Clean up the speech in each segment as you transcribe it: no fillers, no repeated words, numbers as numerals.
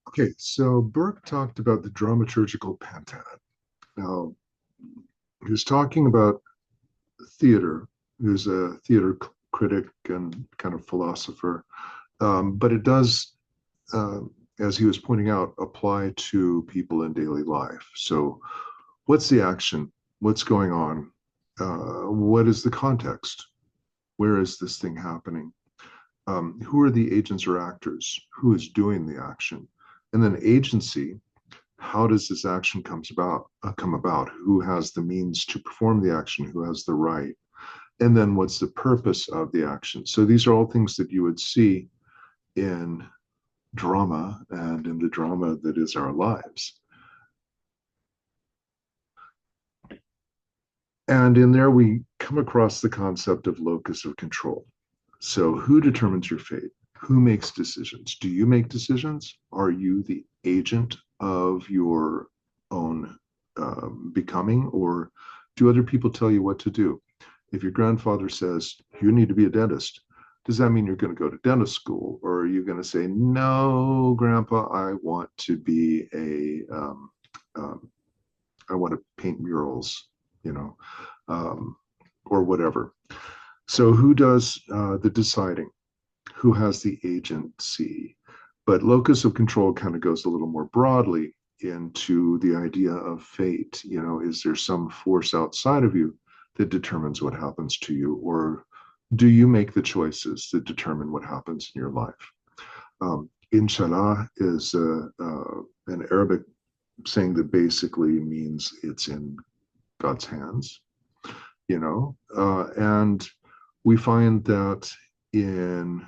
Okay, so Burke talked about the dramaturgical pantheon. Now, he was talking about theater, who's a theater critic and kind of philosopher, but it does, uh, as he was pointing out, apply to people in daily life. So, what's the action? What's going on? What is the context? Where is this thing happening? Who are the agents or actors? Who is doing the action? And then agency. How does this action come about? Who has the means to perform the action? Who has the right? And then what's the purpose of the action? So these are all things that you would see in drama and in the drama that is our lives. And in there, we come across the concept of locus of control. So, who determines your fate? Who makes decisions? Do you make decisions? Are you the agent of your own becoming, or do other people tell you what to do? If your grandfather says you need to be a dentist, does that mean you're going to go to dentist school, or are you going to say, "No, Grandpa, I want to be um, I want to paint murals," you know, um, or whatever. So, who does the deciding? Who has the agency? But locus of control kind of goes a little more broadly into the idea of fate. You know, is there some force outside of you that determines what happens to you, or do you make the choices that determine what happens in your life? Inshallah is an Arabic saying that basically means it's in God's hands, you know, and we find that in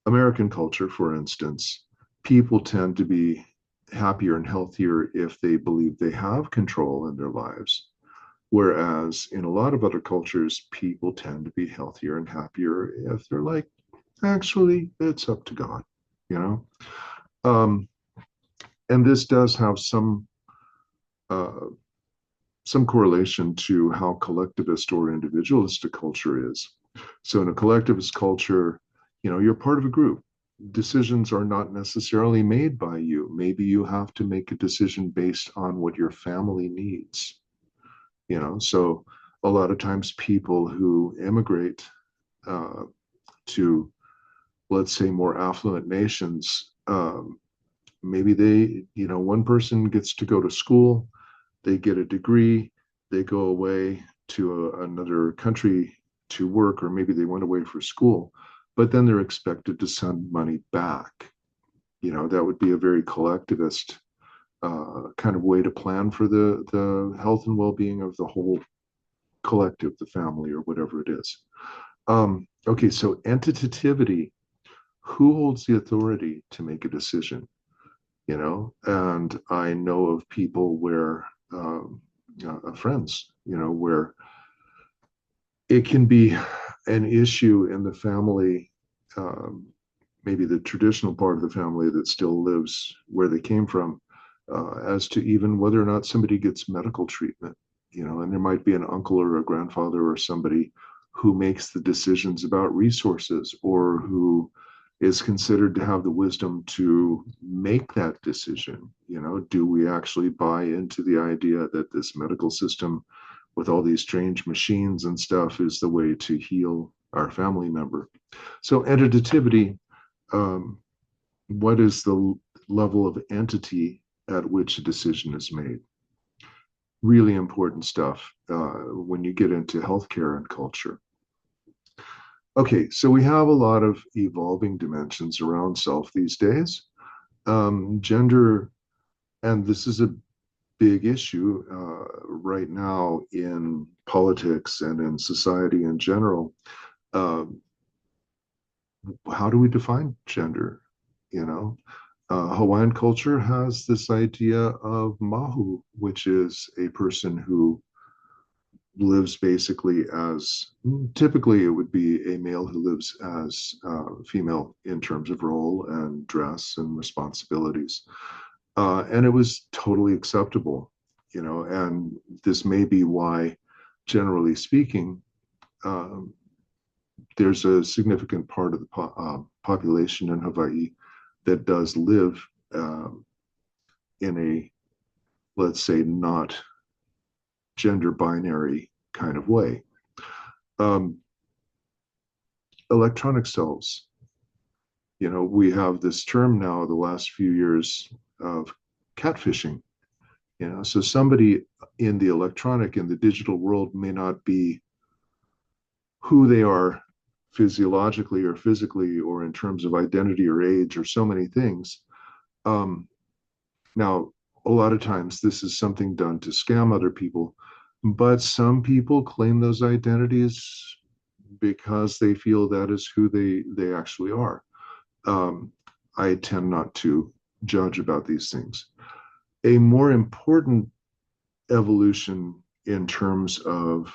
American culture, for instance, people tend to be happier and healthier if they believe they have control in their lives. Whereas in a lot of other cultures, people tend to be healthier and happier if they're like, actually, it's up to God, you know? Um, and this does have uh, some correlation to how collectivist or individualist a culture is. So in a collectivist culture, you know, you're part of a group. Decisions are not necessarily made by you. Maybe you have to make a decision based on what your family needs, you know. So a lot of times people who immigrate uh, to, let's say, more affluent nations, maybe they, you know, one person gets to go to school, they get a degree, they go away to another country to work, or maybe they went away for school, but then they're expected to send money back. You know, that would be a very collectivist kind of way to plan for the health and well-being of the whole collective, the family, or whatever it is. Okay, so entitativity, who holds the authority to make a decision? You know, and I know of people where friends, you know, where it can be an issue in the family, um, maybe the traditional part of the family that still lives where they came from, as to even whether or not somebody gets medical treatment, you know, and there might be an uncle or a grandfather or somebody who makes the decisions about resources, or who is considered to have the wisdom to make that decision. You know, do we actually buy into the idea that this medical system with all these strange machines and stuff is the way to heal our family member? So entitativity, um, what is the level of entity at which a decision is made? Really important stuff when you get into healthcare and culture. Okay, so we have a lot of evolving dimensions around self these days. Gender, and this is a big issue right now in politics and in society in general. Um, how do we define gender? You know, Hawaiian culture has this idea of mahu, which is a person who lives basically as, typically it would be a male who lives as female in terms of role and dress and responsibilities. And it was totally acceptable, you know, and this may be why, generally speaking, um, there's a significant part of the population in Hawaii that does live in a, let's say, not gender binary kind of way. Um, Electronic selves, we have this term now the last few years of catfishing. So somebody in the digital world may not be who they are physiologically or physically or in terms of identity or age or so many things. Um, Now, a lot of times this is something done to scam other people, but some people claim those identities because they feel that is who they actually are. Um, I tend not to judge about these things. A more important evolution in terms of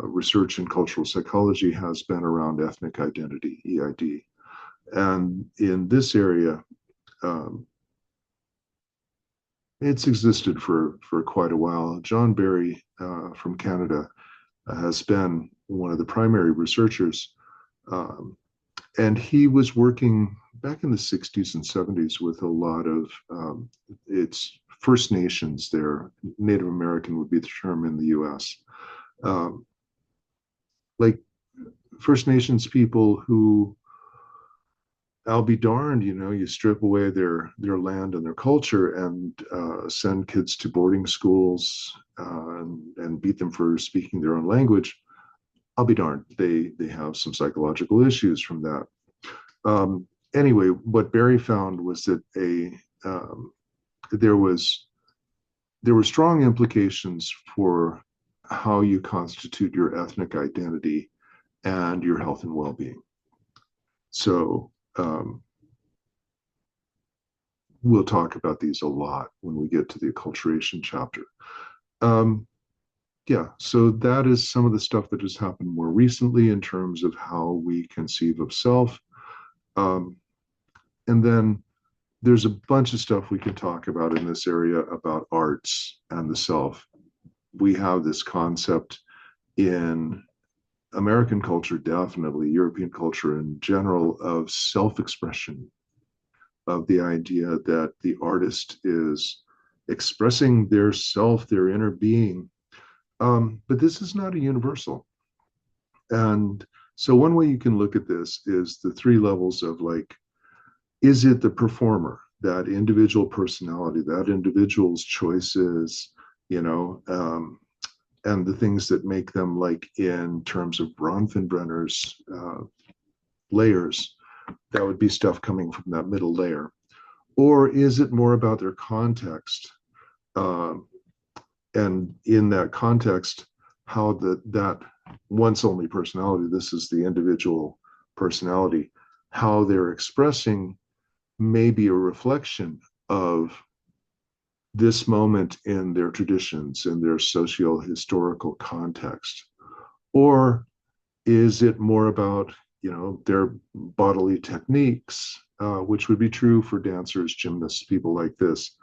research in cultural psychology has been around ethnic identity, EID. And in this area, um, it's existed for quite a while. John Barry from Canada has been one of the primary researchers, um, and he was working back in the 60s and 70s with a lot of it's First Nations there. Native American would be the term in the U.S. Um, like First Nations people who, I'll be darned, you strip away their land and their culture and send kids to boarding schools and beat them for speaking their own language. I'll be darned. They have some psychological issues from that. Anyway, what Barry found was that there was there were strong implications for how you constitute your ethnic identity and your health and well-being. So we'll talk about these a lot when we get to the acculturation chapter. Um, yeah, so that is some of the stuff that has happened more recently in terms of how we conceive of self. Um, and then there's a bunch of stuff we can talk about in this area about arts and the self. We have this concept in American culture, definitely European culture in general, of self expression, of the idea that the artist is expressing their self, their inner being. But this is not a universal. And so, one way you can look at this is the three levels of like, is it the performer, that individual personality, that individual's choices, you know, and the things that make them, like in terms of Bronfenbrenner's layers, that would be stuff coming from that middle layer? Or is it more about their context? Um, and in that context, how that once only personality, this is the individual personality, how they're expressing may be a reflection of this moment in their traditions, in their socio-historical context? Or is it more about, their bodily techniques, which would be true for dancers, gymnasts, people like this?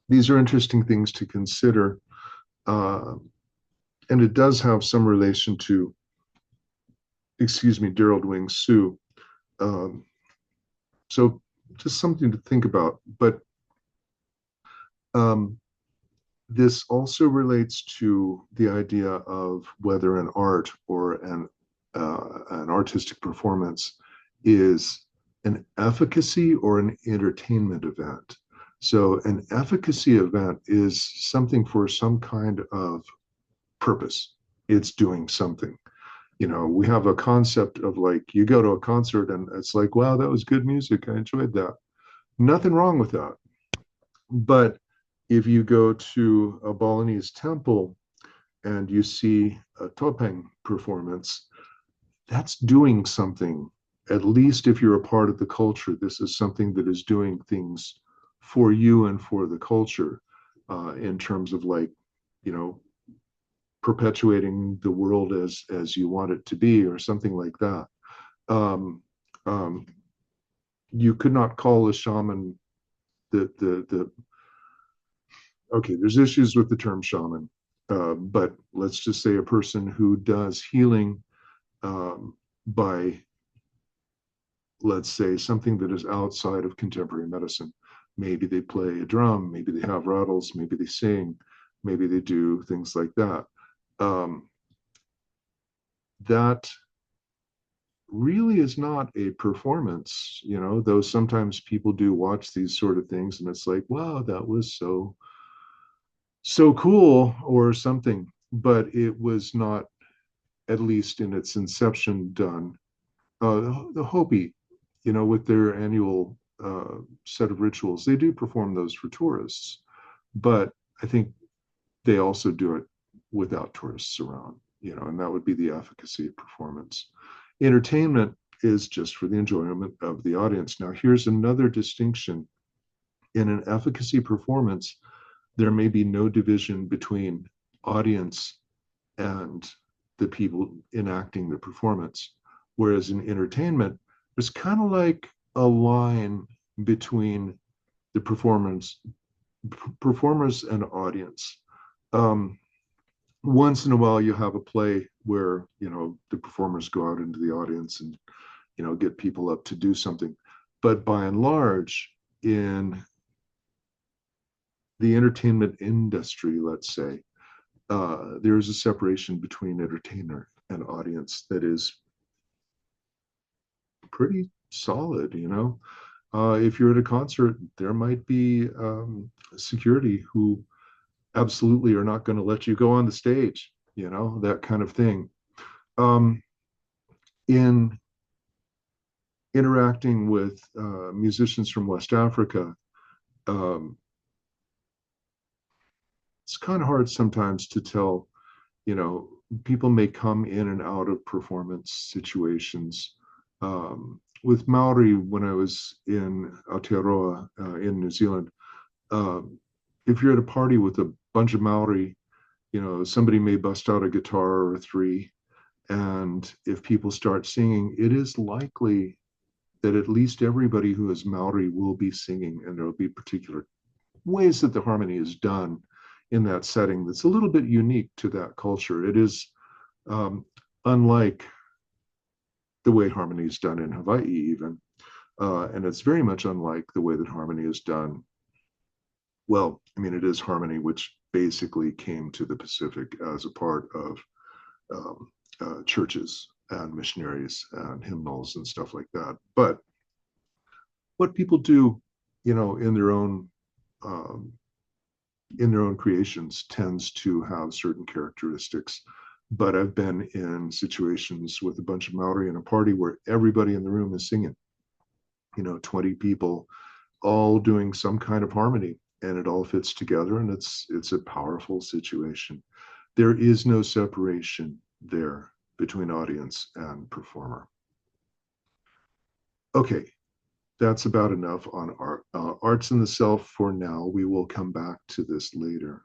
These are interesting things to consider. And it does have some relation to, Daryl Wing Sue. Um, so just something to think about. But um, this also relates to the idea of whether an art or an artistic performance is an efficacy or an entertainment event. So an efficacy event is something for some kind of purpose. It's doing something. We have a concept of like, you go to a concert and it's like, wow, that was good music. I enjoyed that. Nothing wrong with that. But if you go to a Balinese temple and you see a topeng performance, that's doing something. At least if you're a part of the culture, this is something that is doing things for you and for the culture, in terms of like, you know, perpetuating the world as you want it to be, or something like that. Um, um, you could not call a shaman the okay, there's issues with the term shaman, but let's just say a person who does healing by let's say, something that is outside of contemporary medicine. Maybe they play a drum, maybe they have rattles, maybe they sing, maybe they do things like that. Um, that really is not a performance, though sometimes people do watch these sort of things and it's like, wow, that was so cool or something, but it was not, at least in its inception, done. The Hopi, with their annual set of rituals, they do perform those for tourists, but I think they also do it without tourists around, and that would be the efficacy of performance. Entertainment is just for the enjoyment of the audience. Now, here's another distinction. In an efficacy performance, there may be no division between audience and the people enacting the performance. Whereas in entertainment, there's kind of like a line between the performers and audience. Um, Once in a while, you have a play where the performers go out into the audience and get people up to do something. But by and large, in the entertainment industry, let's say, there is a separation between entertainer and audience that is pretty solid. If you're at a concert, there might be security who absolutely are not going to let you go on the stage, that kind of thing. Um, in interacting with musicians from West Africa, um, it's kind of hard sometimes to tell, you know, people may come in and out of performance situations. With Maori, when I was in Aotearoa in New Zealand, uh, if you're at a party with a bunch of Maori, somebody may bust out a guitar or three. And if people start singing, it is likely that at least everybody who is Maori will be singing, and there will be particular ways that the harmony is done in that setting that's a little bit unique to that culture. It is um, unlike the way harmony is done in Hawaii, even. And it's very much unlike the way that harmony is done. Well, I mean, it is harmony, which basically came to the Pacific as a part of churches and missionaries and hymnals and stuff like that. But what people do, um, in their own creations tends to have certain characteristics. But I've been in situations with a bunch of Maori in a party where everybody in the room is singing, 20 people all doing some kind of harmony, and it all fits together, and it's a powerful situation. There is no separation there between audience and performer. Okay, that's about enough on art. Arts in the self for now. We will come back to this later.